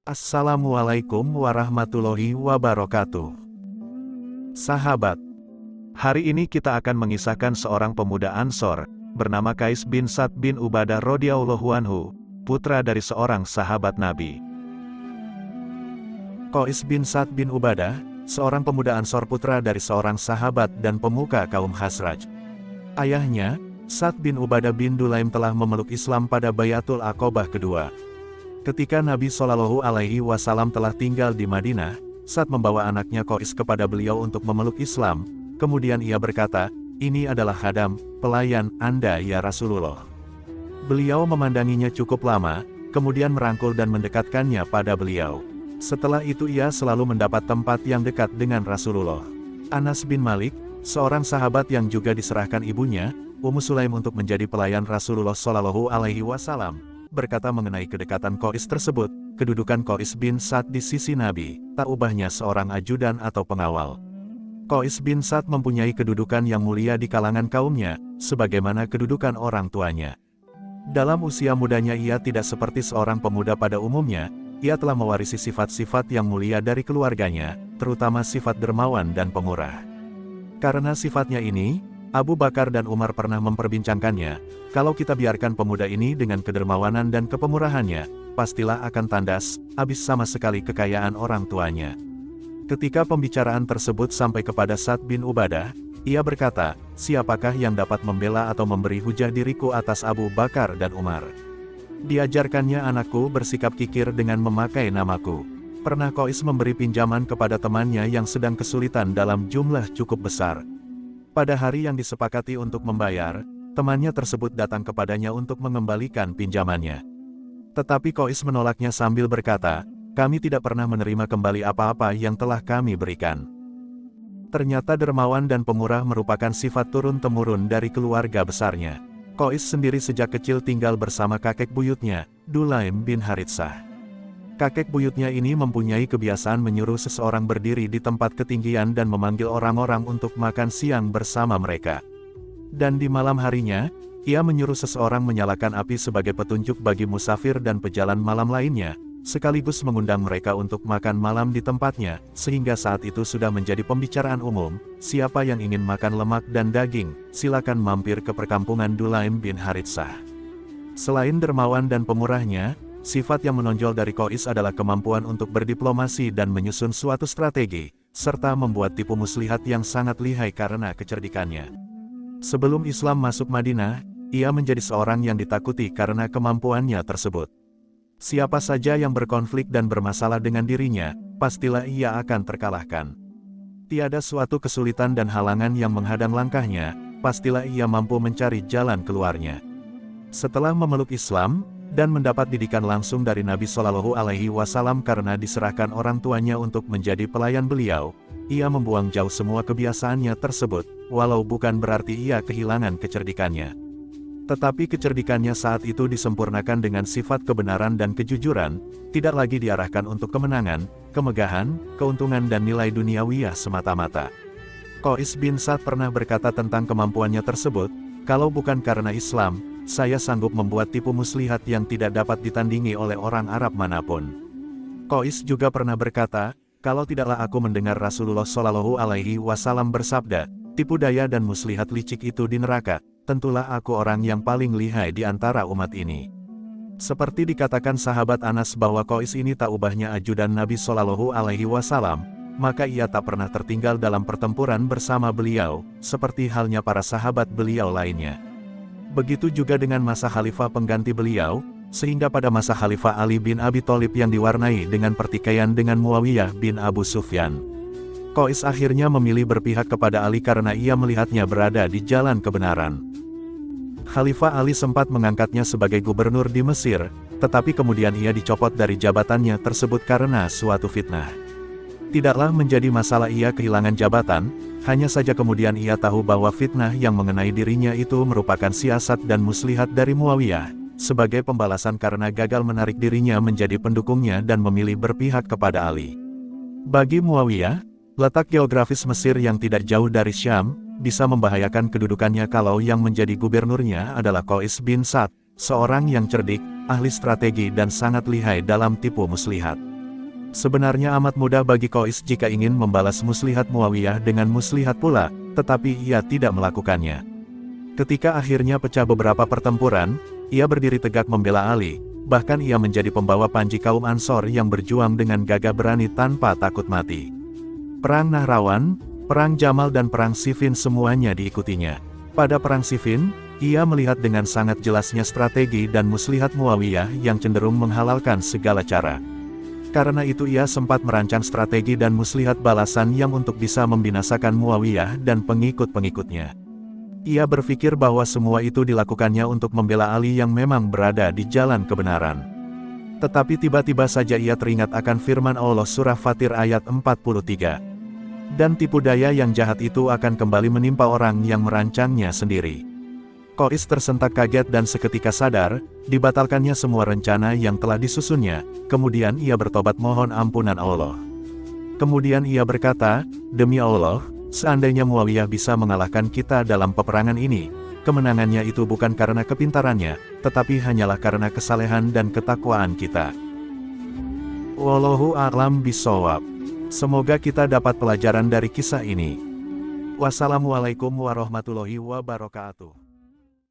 Assalamualaikum warahmatullahi wabarakatuh. Sahabat, hari ini kita akan mengisahkan seorang pemuda Ansor, bernama Qais bin Sa'd bin Ubadah radhiyallahu anhu, putra dari seorang sahabat Nabi. Qais bin Sa'd bin Ubadah, seorang pemuda Ansor putra dari seorang sahabat dan pemuka kaum Khazraj. Ayahnya, Sa'd bin Ubadah bin Dulaim telah memeluk Islam pada Bayatul Aqobah kedua. Ketika Nabi Shallallahu Alaihi Wasallam telah tinggal di Madinah, Sa'd membawa anaknya Qais kepada beliau untuk memeluk Islam. Kemudian ia berkata, "Ini adalah khadam, pelayan Anda ya Rasulullah." Beliau memandanginya cukup lama, kemudian merangkul dan mendekatkannya pada beliau. Setelah itu ia selalu mendapat tempat yang dekat dengan Rasulullah. Anas bin Malik, seorang sahabat yang juga diserahkan ibunya, Ummu Sulaim untuk menjadi pelayan Rasulullah Shallallahu Alaihi Wasallam, berkata mengenai kedekatan Qais tersebut, kedudukan Qais bin Sa'd di sisi Nabi, tak ubahnya seorang ajudan atau pengawal. Qais bin Sa'd mempunyai kedudukan yang mulia di kalangan kaumnya, sebagaimana kedudukan orang tuanya. Dalam usia mudanya ia tidak seperti seorang pemuda pada umumnya, ia telah mewarisi sifat-sifat yang mulia dari keluarganya, terutama sifat dermawan dan pemurah. Karena sifatnya ini, Abu Bakar dan Umar pernah memperbincangkannya, kalau kita biarkan pemuda ini dengan kedermawanan dan kepemurahannya, pastilah akan tandas, habis sama sekali kekayaan orang tuanya. Ketika pembicaraan tersebut sampai kepada Sa'd bin Ubadah, ia berkata, "Siapakah yang dapat membela atau memberi hujah diriku atas Abu Bakar dan Umar?" Diajarkannya anakku bersikap kikir dengan memakai namaku. Pernah Qais memberi pinjaman kepada temannya yang sedang kesulitan dalam jumlah cukup besar. Pada hari yang disepakati untuk membayar, temannya tersebut datang kepadanya untuk mengembalikan pinjamannya. Tetapi Qais menolaknya sambil berkata, "Kami tidak pernah menerima kembali apa-apa yang telah kami berikan." Ternyata dermawan dan pemurah merupakan sifat turun-temurun dari keluarga besarnya. Qais sendiri sejak kecil tinggal bersama kakek buyutnya, Dulaim bin Haritsah. Kakek buyutnya ini mempunyai kebiasaan menyuruh seseorang berdiri di tempat ketinggian dan memanggil orang-orang untuk makan siang bersama mereka. Dan di malam harinya, ia menyuruh seseorang menyalakan api sebagai petunjuk bagi musafir dan pejalan malam lainnya, sekaligus mengundang mereka untuk makan malam di tempatnya, sehingga saat itu sudah menjadi pembicaraan umum, siapa yang ingin makan lemak dan daging, silakan mampir ke perkampungan Dulaim bin Haritsah. Selain dermawan dan pemurahnya, sifat yang menonjol dari Qais adalah kemampuan untuk berdiplomasi dan menyusun suatu strategi, serta membuat tipu muslihat yang sangat lihai karena kecerdikannya. Sebelum Islam masuk Madinah, ia menjadi seorang yang ditakuti karena kemampuannya tersebut. Siapa saja yang berkonflik dan bermasalah dengan dirinya, pastilah ia akan terkalahkan. Tiada suatu kesulitan dan halangan yang menghadang langkahnya, pastilah ia mampu mencari jalan keluarnya. Setelah memeluk Islam, dan mendapat didikan langsung dari Nabi Shallallahu Alaihi Wasallam karena diserahkan orang tuanya untuk menjadi pelayan beliau, ia membuang jauh semua kebiasaannya tersebut, walau bukan berarti ia kehilangan kecerdikannya. Tetapi kecerdikannya saat itu disempurnakan dengan sifat kebenaran dan kejujuran, tidak lagi diarahkan untuk kemenangan, kemegahan, keuntungan dan nilai duniawiyah semata-mata. Qais bin Sa'd pernah berkata tentang kemampuannya tersebut, "Kalau bukan karena Islam, saya sanggup membuat tipu muslihat yang tidak dapat ditandingi oleh orang Arab manapun." Qais juga pernah berkata, "Kalau tidaklah aku mendengar Rasulullah Shallallahu Alaihi Wasallam bersabda, tipu daya dan muslihat licik itu di neraka, tentulah aku orang yang paling lihai di antara umat ini." Seperti dikatakan sahabat Anas bahwa Qais ini tak ubahnya ajudan Nabi Shallallahu Alaihi Wasallam, maka ia tak pernah tertinggal dalam pertempuran bersama beliau, seperti halnya para sahabat beliau lainnya. Begitu juga dengan masa khalifah pengganti beliau, sehingga pada masa khalifah Ali bin Abi Thalib yang diwarnai dengan pertikaian dengan Muawiyah bin Abu Sufyan, Qais akhirnya memilih berpihak kepada Ali karena ia melihatnya berada di jalan kebenaran. Khalifah Ali sempat mengangkatnya sebagai gubernur di Mesir, tetapi kemudian ia dicopot dari jabatannya tersebut karena suatu fitnah. Tidaklah menjadi masalah ia kehilangan jabatan, hanya saja kemudian ia tahu bahwa fitnah yang mengenai dirinya itu merupakan siasat dan muslihat dari Muawiyah, sebagai pembalasan karena gagal menarik dirinya menjadi pendukungnya dan memilih berpihak kepada Ali. Bagi Muawiyah, letak geografis Mesir yang tidak jauh dari Syam, bisa membahayakan kedudukannya kalau yang menjadi gubernurnya adalah Qais bin Sa'd, seorang yang cerdik, ahli strategi dan sangat lihai dalam tipu muslihat. Sebenarnya amat mudah bagi Qais jika ingin membalas muslihat Muawiyah dengan muslihat pula, tetapi ia tidak melakukannya. Ketika akhirnya pecah beberapa pertempuran, ia berdiri tegak membela Ali, bahkan ia menjadi pembawa panji kaum Ansor yang berjuang dengan gagah berani tanpa takut mati. Perang Nahrawan, Perang Jamal dan Perang Siffin semuanya diikutinya. Pada Perang Siffin, ia melihat dengan sangat jelasnya strategi dan muslihat Muawiyah yang cenderung menghalalkan segala cara. Karena itu ia sempat merancang strategi dan muslihat balasan yang untuk bisa membinasakan Muawiyah dan pengikut-pengikutnya. Ia berpikir bahwa semua itu dilakukannya untuk membela Ali yang memang berada di jalan kebenaran. Tetapi tiba-tiba saja ia teringat akan firman Allah surah Fatir ayat 43. Dan tipu daya yang jahat itu akan kembali menimpa orang yang merancangnya sendiri. Qais tersentak kaget dan seketika sadar, dibatalkannya semua rencana yang telah disusunnya, kemudian ia bertobat mohon ampunan Allah. Kemudian ia berkata, "Demi Allah, seandainya Muawiyah bisa mengalahkan kita dalam peperangan ini, kemenangannya itu bukan karena kepintarannya, tetapi hanyalah karena kesalehan dan ketakwaan kita." Wallahu a'lam bishawab. Semoga kita dapat pelajaran dari kisah ini. Wassalamualaikum warahmatullahi wabarakatuh.